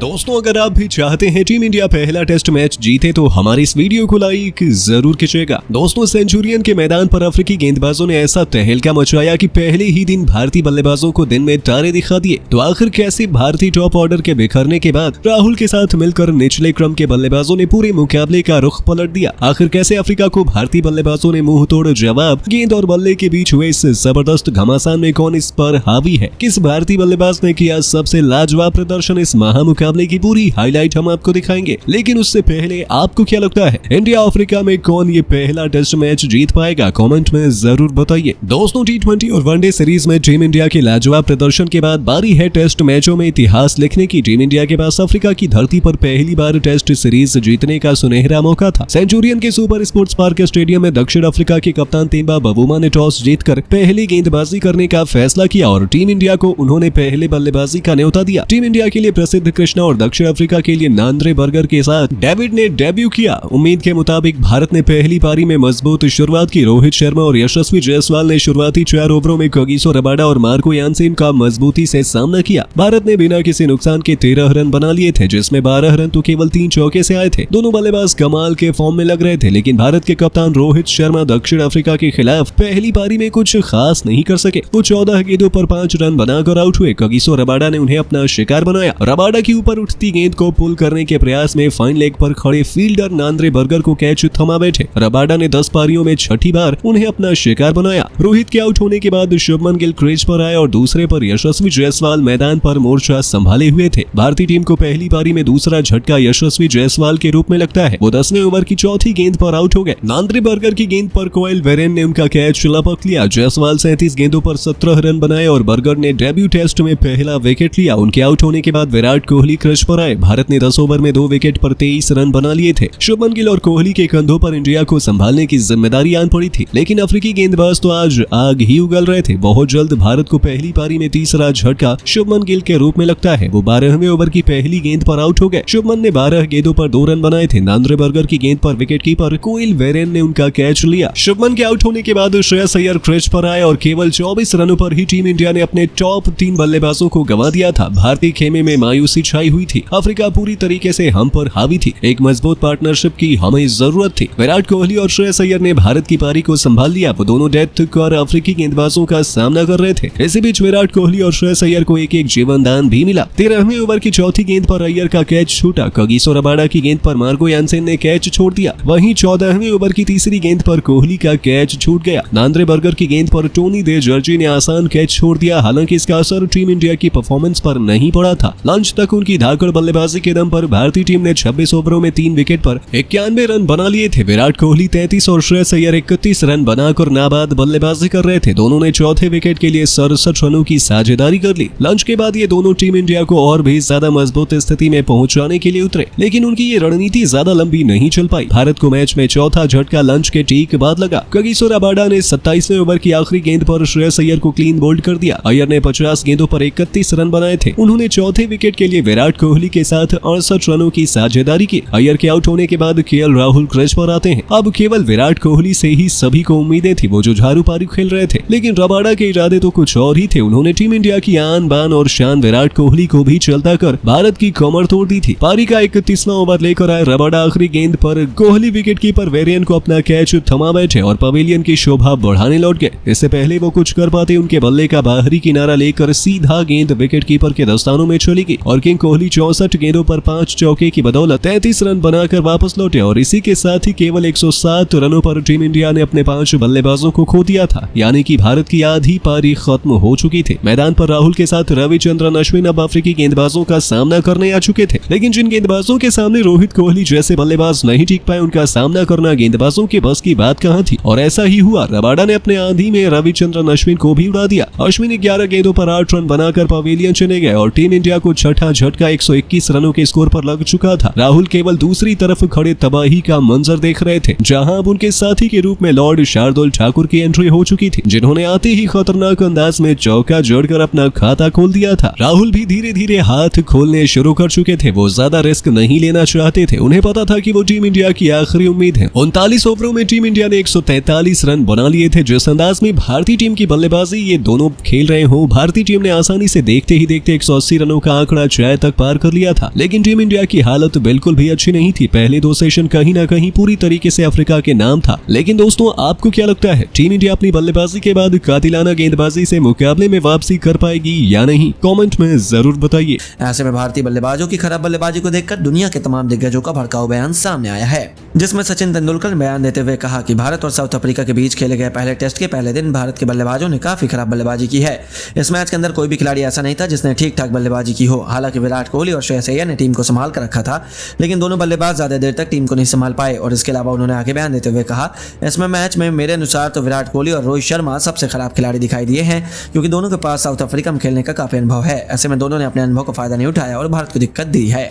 दोस्तों, अगर आप भी चाहते हैं टीम इंडिया पहला टेस्ट मैच जीते तो हमारी इस वीडियो को लाइक जरूर कीजिएगा। दोस्तों, सेंचुरियन के मैदान पर अफ्रीकी गेंदबाजों ने ऐसा तहलका मचाया कि पहले ही दिन भारतीय बल्लेबाजों को दिन में तारे दिखा दिए। तो आखिर कैसे भारतीय टॉप ऑर्डर के बिखरने के बाद राहुल के साथ मिलकर निचले क्रम के बल्लेबाजों ने पूरे मुकाबले का रुख पलट दिया। आखिर कैसे अफ्रीका को भारतीय बल्लेबाजों ने मुंह तोड़ जवाब, गेंद और बल्ले के बीच हुए इस जबरदस्त घमासान में कौन इस पर हावी है, किस भारतीय बल्लेबाज ने किया सबसे लाजवाब प्रदर्शन, इस महामुकाबले की पूरी हाईलाइट हम आपको दिखाएंगे। लेकिन उससे पहले आपको क्या लगता है, इंडिया अफ्रीका में कौन ये पहला टेस्ट मैच जीत पाएगा? कमेंट में जरूर बताइए। दोस्तों, टी20 और वनडे सीरीज में टीम इंडिया के लाजवाब प्रदर्शन के बाद बारी है टेस्ट मैचों में इतिहास लिखने की। टीम इंडिया के पास अफ्रीका की धरती पर पहली बार टेस्ट सीरीज जीतने का सुनहरा मौका था। सेंचुरियन के सुपर स्पोर्ट्स पार्क स्टेडियम में दक्षिण अफ्रीका के कप्तान तेम्बा बवुमा ने टॉस जीतकर पहली गेंदबाजी करने का फैसला किया और टीम इंडिया को उन्होंने पहले बल्लेबाजी का न्योता दिया। टीम इंडिया के लिए प्रसिद्ध कृष्णा और दक्षिण अफ्रीका के लिए नांद्रे बर्गर के साथ डेविड ने डेब्यू किया। उम्मीद के मुताबिक भारत ने पहली पारी में मजबूत शुरुआत की। रोहित शर्मा और यशस्वी जायसवाल ने शुरुआती 4 ओवरों में कगिसो रबाडा और मार्को यानसेन का मजबूती से सामना किया। भारत ने बिना किसी नुकसान के 13 रन बना लिए थे, जिसमें 12 रन तो केवल 3 चौके से आए थे। दोनों बल्लेबाज कमाल के फॉर्म में लग रहे थे, लेकिन भारत के कप्तान रोहित शर्मा दक्षिण अफ्रीका के खिलाफ पहली पारी में कुछ खास नहीं कर सके। वो 14 गेंदों पर 5 रन बनाकर आउट हुए। कगिसो रबाडा ने उन्हें अपना शिकार बनाया। रबाडा की ऊपर उठती गेंद को पुल करने के प्रयास में फाइन लेग पर खड़े फील्डर नांद्रे बर्गर को कैच थमा बैठे। रबाडा ने 10 पारियों में छठी बार उन्हें अपना शिकार बनाया। रोहित के आउट होने के बाद शुभमन गिल क्रीज पर आए और दूसरे पर यशस्वी जायसवाल मैदान पर मोर्चा संभाले हुए थे। भारतीय टीम को पहली पारी में दूसरा झटका यशस्वी जायसवाल के रूप में लगता है। वो 10वें ओवर की चौथी गेंद पर आउट हो गए। नांद्रे बर्गर की गेंद पर कोयल वेरेन ने उनका कैच लपक लिया। जायसवाल 37 गेंदों पर 17 रन बनाए और बर्गर ने डेब्यू टेस्ट में पहला विकेट लिया। उनके आउट होने के बाद विराट कोहली क्रीज पर आए। भारत ने 10 ओवर में 2 विकेट पर 23 रन बना लिए थे। शुभमन गिल और कोहली के कंधों पर इंडिया को संभालने की जिम्मेदारी आन पड़ी थी, लेकिन अफ्रीकी गेंदबाज तो आज आग ही उगल रहे थे। बहुत जल्द भारत को पहली पारी में तीसरा झटका शुभमन गिल के रूप में लगता है। वो 12वें ओवर की पहली गेंद पर आउट हो गए। शुभमन ने 12 गेंदों पर 2 रन बनाए थे। नांद्रे बर्गर की गेंद पर विकेट कीपर कोयल वेरेन ने उनका कैच लिया। शुभमन के आउट होने के बाद श्रेयस अय्यर क्रीज पर आए और केवल 24 रनों पर ही टीम इंडिया ने अपने टॉप 3 बल्लेबाजों को गंवा दिया था। भारतीय खेमे में मायूसी छाई हुई थी। अफ्रीका पूरी तरीके से हम पर हावी थी। एक मजबूत पार्टनरशिप की हमें जरूरत थी। विराट कोहली और श्रेयस अय्यर ने भारत की पारी को संभाल लिया। वो दोनों डेथ और अफ्रीकी गेंदबाजों का सामना कर रहे थे। इसी बीच विराट कोहली और श्रेयस अय्यर को एक जीवन दान भी मिला। 13वें ओवर की चौथी गेंद पर अय्यर का कैच छूटा। कगिसो रबाडा की गेंद पर मार्को यानसेन ने कैच छोड़ दिया। वहीं 14वें ओवर की तीसरी गेंद पर कोहली का कैच छूट गया। नांद्रे बर्गर की गेंद पर टोनी दे जर्जी ने आसान कैच छोड़ दिया। हालांकि इसका असर टीम इंडिया की परफॉर्मेंस पर नहीं पड़ा था। लंच तक उनकी धाकड़ बल्लेबाजी के दम पर भारतीय टीम ने 26 ओवरों में 3 विकेट पर 91 रन बना लिए थे। विराट कोहली 33 और श्रेयस अय्यर 31 रन बनाकर नाबाद बल्लेबाजी कर रहे थे। दोनों ने चौथे विकेट के लिए 67 रनों की साझेदारी कर ली। लंच के बाद ये दोनों टीम इंडिया को और भी ज्यादा मजबूत स्थिति में पहुंचाने के लिए उतरे, लेकिन उनकी ये रणनीति ज्यादा लंबी नहीं चल पाई। भारत को मैच में चौथा झटका लंच के ठीक बाद लगा। कगिसो रबाडा ने 27वें ओवर की आखिरी गेंद पर श्रेयस अय्यर को क्लीन बोल्ड कर दिया। अय्यर ने 50 गेंदों पर 31 रन बनाए थे। उन्होंने चौथे विकेट के लिए विराट कोहली के साथ 68 रनों की साझेदारी की। अय्यर के आउट होने के बाद केएल राहुल क्रीज पर आते हैं। अब केवल विराट कोहली से ही सभी को उम्मीदें थी, वो जो झाड़ू पारी खेल रहे थे, लेकिन रबाडा के इरादे तो कुछ और ही थे। उन्होंने टीम इंडिया की आन बान और शान विराट कोहली को भी चलता कर भारत की कमर तोड़ दी थी। पारी का 31वां ओवर लेकर आए रबाडा आखिरी गेंद पर कोहली विकेट कीपर वेरियन को अपना कैच थमा बैठे और पवेलियन की शोभा बढ़ाने लौट गए। इससे पहले वो कुछ कर पाते, उनके बल्ले का बाहरी किनारा लेकर सीधा गेंद विकेट कीपर के दस्तानों में चली गई और किंग कोहली 64 गेंदों पर 5 चौके की बदौलत 33 रन बनाकर वापस लौटे और इसी के साथ ही केवल 107 रनों पर टीम इंडिया ने अपने 5 बल्लेबाजों को खो दिया था। यानी कि भारत की आधी पारी खत्म हो चुकी थी। मैदान पर राहुल के साथ रविचंद्रन अश्विन अब अफ्रीकी गेंदबाजों का सामना करने आ चुके थे, लेकिन जिन गेंदबाजों के सामने रोहित कोहली जैसे बल्लेबाज नहीं टिक पाए, उनका सामना करना गेंदबाजों के बस की बात कहां थी। और ऐसा ही हुआ। रबाडा ने अपने आंधी में रविचंद्रन अश्विन को भी उड़ा दिया। अश्विन 11 गेंदों पर 8 रन बनाकर पवेलियन चले गए और टीम इंडिया को छठा झटका 121 रनों के स्कोर पर लग चुका था। राहुल केवल दूसरी तरफ खड़े तबाही का मंजर देख रहे थे, जहां अब उनके साथी के रूप में लॉर्ड शार्दुल ठाकुर की एंट्री हो चुकी थी, जिन्होंने आते ही खतरनाक अंदाज में चौका जोड़कर अपना खाता खोल दिया था। राहुल भी धीरे धीरे हाथ खोलने शुरू कर चुके थे। वो ज्यादा रिस्क नहीं लेना चाहते थे। उन्हें पता था कि वो टीम इंडिया की आखिरी उम्मीद है। 39 ओवरों में टीम इंडिया ने 143 रन बना लिए थे। जिस अंदाज में भारतीय टीम की बल्लेबाजी ये दोनों खेल रहे हो, भारतीय टीम ने आसानी से देखते ही देखते 180 रनों का आंकड़ा चाय तक तक पार कर लिया था। लेकिन टीम इंडिया की हालत बिल्कुल भी अच्छी नहीं थी। पहले 2 सेशन कहीं ना कहीं पूरी तरीके से अफ्रीका के नाम था। लेकिन दोस्तों, आपको क्या लगता है, टीम इंडिया अपनी बल्लेबाजी के बाद कातिलाना गेंदबाजी से मुकाबले में वापसी कर पाएगी या नहीं? कमेंट में जरूर बताइए। ऐसे में भारतीय बल्लेबाजों की खराब बल्लेबाजी को देखकर दुनिया के तमाम दिग्गजों का भड़काऊ बयान सामने आया है, जिसमें सचिन तेंदुलकर ने बयान देते हुए कहा कि भारत और साउथ अफ्रीका के बीच खेले गए पहले टेस्ट के पहले दिन भारत के बल्लेबाजों ने काफी खराब बल्लेबाजी की है। इस मैच के अंदर कोई भी खिलाड़ी ऐसा नहीं था जिसने ठीक ठाक बल्लेबाजी की हो। हालांकि विराट कोहली और श्रेयस अय्यर ने टीम को संभाल कर रखा था, लेकिन दोनों बल्लेबाज ज्यादा देर तक टीम को नहीं संभाल पाए। और इसके अलावा उन्होंने आगे बयान देते हुए कहा, इसमें मैच में मेरे अनुसार तो विराट कोहली और रोहित शर्मा सबसे खराब खिलाड़ी दिखाई दिए हैं, क्योंकि दोनों के पास साउथ अफ्रीका में खेलने का काफी अनुभव है। ऐसे में दोनों ने अपने अनुभव का फायदा नहीं उठाया और भारत को दिक्कत दी है।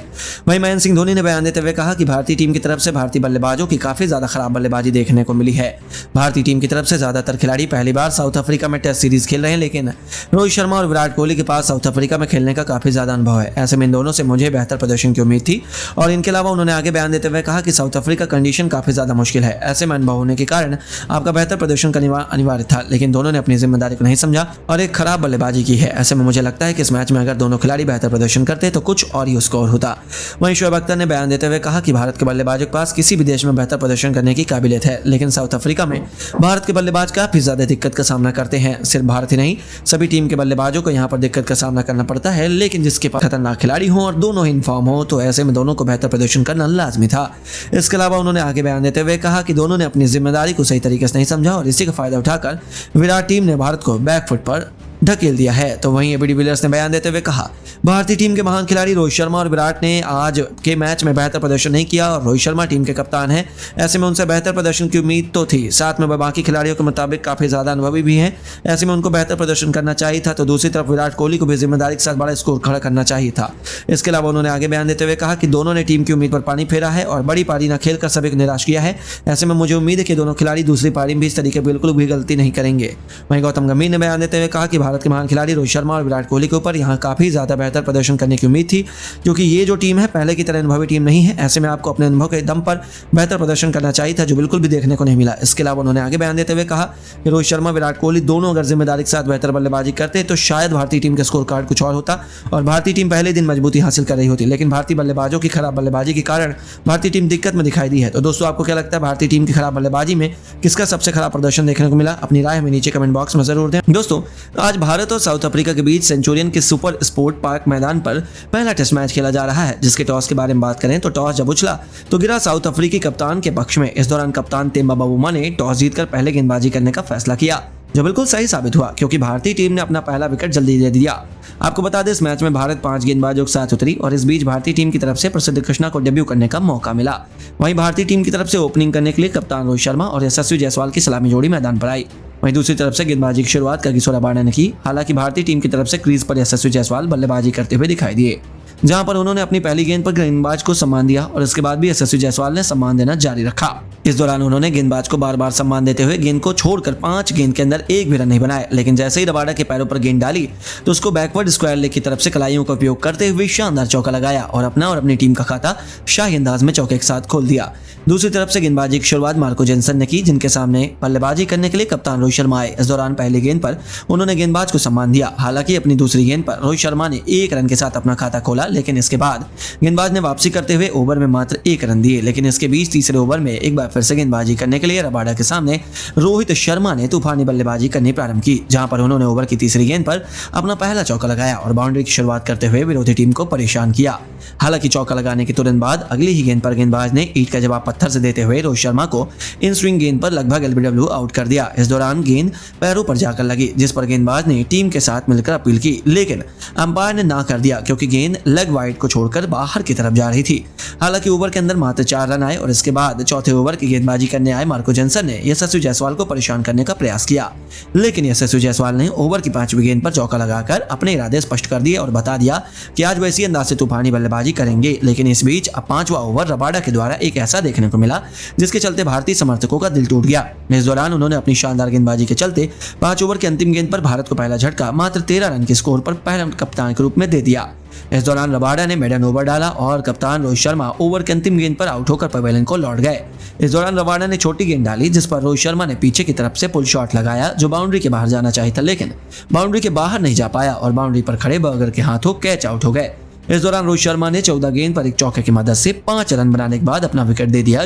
वहीं महेंद्र सिंह धोनी ने बयान देते हुए कहा कि भारतीय टीम की तरफ से भारतीय बल्लेबाजों की काफी ज्यादा खराब बल्लेबाजी देखने को मिली है। भारतीय टीम की तरफ से ज्यादातर खिलाड़ी पहली बार साउथ अफ्रीका में टेस्ट सीरीज खेल रहे हैं, लेकिन रोहित शर्मा और विराट कोहली के पास साउथ अफ्रीका में खेलने का काफी ज्यादा अनुभव है। ऐसे में इन दोनों से मुझे बेहतर प्रदर्शन की उम्मीद थी। और इनके अलावा उन्होंने आगे बयान देते हुए कहा कि साउथ अफ्रीका कंडीशन काफी ज्यादा मुश्किल है। ऐसे में अनुभव होने के कारण आपका बेहतर प्रदर्शन करना अनिवार्य था, लेकिन दोनों ने अपनी जिम्मेदारी को नहीं समझा और एक खराब बल्लेबाजी की है। ऐसे में मुझे लगता है कि इस मैच में अगर दोनों खिलाड़ी बेहतर प्रदर्शन करते तो कुछ और ही स्कोर होता। वहीं शोएब अख्तर ने बयान देते हुए कहा कि भारत के बल्लेबाजों के पास किसी भी देश में बेहतर प्रदर्शन करने की काबिलियत है, लेकिन साउथ अफ्रीका में भारत के बल्लेबाज काफी ज्यादा दिक्कत का सामना करते हैं। सिर्फ भारत ही नहीं, सभी टीम के बल्लेबाजों को यहाँ पर दिक्कत का सामना करना पड़ता है। लेकिन जिसके पास खतरनाक खिलाड़ी हो और दोनों ही इनफॉर्म हो, तो ऐसे में दोनों को बेहतर प्रदर्शन करना लाजमी था। इसके अलावा उन्होंने आगे बयान देते हुए कहा कि दोनों ने अपनी जिम्मेदारी को सही तरीके से नहीं समझा और इसी का फायदा उठाकर विराट टीम ने भारत को बैकफुट पर ढकेल दिया है। तो वहीं एबी डिविलियर्स ने बयान देते हुए कहा, भारतीय टीम के महान खिलाड़ी रोहित शर्मा और विराट ने आज के मैच में बेहतर प्रदर्शन नहीं किया और रोहित शर्मा टीम के कप्तान हैं। ऐसे में उनसे बेहतर प्रदर्शन की उम्मीद तो थी, साथ में बाकी खिलाड़ियों के मुताबिक काफी ज्यादा अनुभवी भी हैं। ऐसे में उनको बेहतर प्रदर्शन करना चाहिए था। तो दूसरी तरफ विराट कोहली को भी जिम्मेदारी के साथ बड़ा स्कोर खड़ा करना चाहिए था। इसके अलावा उन्होंने आगे बयान देते हुए कहा कि दोनों ने टीम की उम्मीद पर पानी फेरा है और बड़ी पारी न खेलकर सभी को निराश किया है। ऐसे में मुझे उम्मीद है कि दोनों खिलाड़ी दूसरी पारी में भी इस तरीके बिल्कुल भी गलती नहीं करेंगे। वहीं गौतम गंभीर ने बयान देते हुए कहा कि भारत के महान खिलाड़ी रोहित शर्मा और विराट कोहली के ऊपर यहाँ काफी ज्यादा बेहतर प्रदर्शन करने की उम्मीद थी, क्योंकि ये जो टीम है पहले की तरह अनुभवी टीम नहीं है। ऐसे में आपको अपने अनुभव के दम पर बेहतर प्रदर्शन करना चाहिए था, जो बिल्कुल भी देखने को नहीं मिला। इसके अलावा उन्होंने आगे बयान देते हुए कहा कि रोहित शर्मा विराट कोहली दोनों अगर जिम्मेदारी के साथ बेहतर बल्लेबाजी करते तो शायद भारतीय टीम का स्कोर कार्ड कुछ और होता और भारतीय टीम पहले दिन मजबूती हासिल कर रही होती। लेकिन भारतीय बल्लेबाजों की खराब बल्लेबाजी के कारण भारतीय टीम दिक्कत में दिखाई दी है। तो दोस्तों, आपको क्या लगता है, भारतीय टीम की खराब बल्लेबाजी में किसका सबसे खराब प्रदर्शन देखने को मिला? अपनी राय हमें नीचे कमेंट बॉक्स में जरूर दें। दोस्तों, आज भारत और साउथ अफ्रीका के बीच सेंचुरियन के सुपर स्पोर्ट पार्क मैदान पर पहला टेस्ट मैच खेला जा रहा है, जिसके टॉस के बारे में बात करें तो टॉस जब उछला तो गिरा साउथ अफ्रीकी कप्तान के पक्ष में। इस दौरान कप्तान तेम्बा बावुमा ने टॉस जीतकर पहले गेंदबाजी करने का फैसला किया, जो बिल्कुल सही साबित हुआ, क्योंकि भारतीय टीम ने अपना पहला विकेट जल्दी दे दिया। आपको बता दें, इस मैच में भारत 5 गेंदबाजों के साथ उतरी और इस बीच भारतीय टीम की तरफ से प्रसिद्ध कृष्णा को डेब्यू करने का मौका मिला। वहीं भारतीय टीम की तरफ से ओपनिंग करने के लिए कप्तान रोहित शर्मा और यशस्वी जायसवाल की सलामी जोड़ी मैदान पर आई। वहीं दूसरी तरफ से गेंदबाजी की शुरुआत किशोर रबाडा ने की। हालांकि भारतीय टीम की तरफ से क्रीज पर यशस्वी जायसवाल बल्लेबाजी करते हुए दिखाई दिए, जहां पर उन्होंने अपनी पहली गेंद पर गेंदबाज को सम्मान दिया और इसके बाद भी यशस्वी जायसवाल ने सम्मान देना जारी रखा। इस दौरान उन्होंने गेंदबाज को बार बार सम्मान देते हुए गेंद को छोड़कर 5 गेंद के अंदर एक भी रन नहीं बनाए। लेकिन जैसे ही रबाडा के पैरों पर गेंद डाली तो उसको बैकवर्ड स्क्वायर लेग की तरफ से कलाइयों का उपयोग करते हुए शानदार चौका लगाया और अपना और अपनी टीम का खाता शाही अंदाज में चौके के साथ खोल दिया। दूसरी तरफ से गेंदबाजी की शुरुआत मार्को जेनसन ने की, जिनके सामने बल्लेबाजी करने के लिए कप्तान रोहित शर्मा आए। इस दौरान पहली गेंद पर उन्होंने गेंदबाज को सम्मान दिया। हालांकि अपनी दूसरी गेंद पर रोहित शर्मा ने 1 रन के साथ अपना खाता खोला, लेकिन इसके बाद गेंदबाज ने वापसी करते हुए ओवर में मात्र 1 रन दिए। लेकिन इसके बीच तीसरे ओवर में एक बार फिर से गेंदबाजी करने के लिए रबाडा के सामने रोहित शर्मा ने तूफानी बल्लेबाजी करनी प्रारंभ की, जहां पर उन्होंने ओवर की तीसरी गेंद पर अपना पहला चौका लगाया और बाउंड्री की शुरुआत करते हुए विरोधी टीम को परेशान किया। हालांकि चौका लगाने के तुरंत बाद अगली ही गेंद पर गेंदबाज ने ईंट का जवाब पत्थर से देते हुए रोहित शर्मा को इन स्विंग गेंद पर लगभग एलबीडब्ल्यू आउट कर दिया। इस दौरान गेंद पैरों पर जाकर लगी, जिस पर गेंदबाज ने टीम के साथ मिलकर अपील की, लेकिन अंपायर ने ना कर दिया, क्योंकि गेंद लेग वाइड को छोड़कर बाहर की तरफ जा रही थी। हालांकि ओवर के अंदर मात्र 4 रन आए और इसके बाद चौथे ओवर की गेंदबाजी करने आए मार्को जेनसन ने यशस्वी जायसवाल को परेशान करने का प्रयास किया, लेकिन यशस्वी जायसवाल ने ओवर की 5वीं गेंद पर चौका लगाकर अपने इरादे स्पष्ट कर दिए और बता दिया कि आज वैसी अंदाज से तूफानी बल्लेबाजी करेंगे। लेकिन इस बीच अब 5वां ओवर रबाडा के द्वारा एक ऐसा देखने को मिला जिसके चलते भारतीय समर्थकों का दिल टूट गया। इस दौरान उन्होंने अपनी शानदार गेंदबाजी के चलते 5 ओवर की अंतिम गेंद पर भारत को पहला झटका मात्र 13 रन के स्कोर पर पहले कप्तान के रूप में दे दिया। इस दौरान रबाडा ने मेडन ओवर डाला और कप्तान रोहित शर्मा ओवर की अंतिम गेंद पर आउट होकर पवेलियन को लौट गए। इस दौरान रबाडा ने छोटी गेंद डाली, जिस पर रोहित शर्मा ने पीछे की तरफ से पुल शॉट लगाया, जो बाउंड्री के बाहर जाना चाहिए था, लेकिन बाउंड्री के बाहर नहीं जा पाया और बाउंड्री पर खड़े बर्गर के हाथों कैच आउट हो गए। इस दौरान रोहित शर्मा ने 14 गेंद पर एक चौके की मदद से 5 रन बनाने के बाद अपना विकेट दे दिया,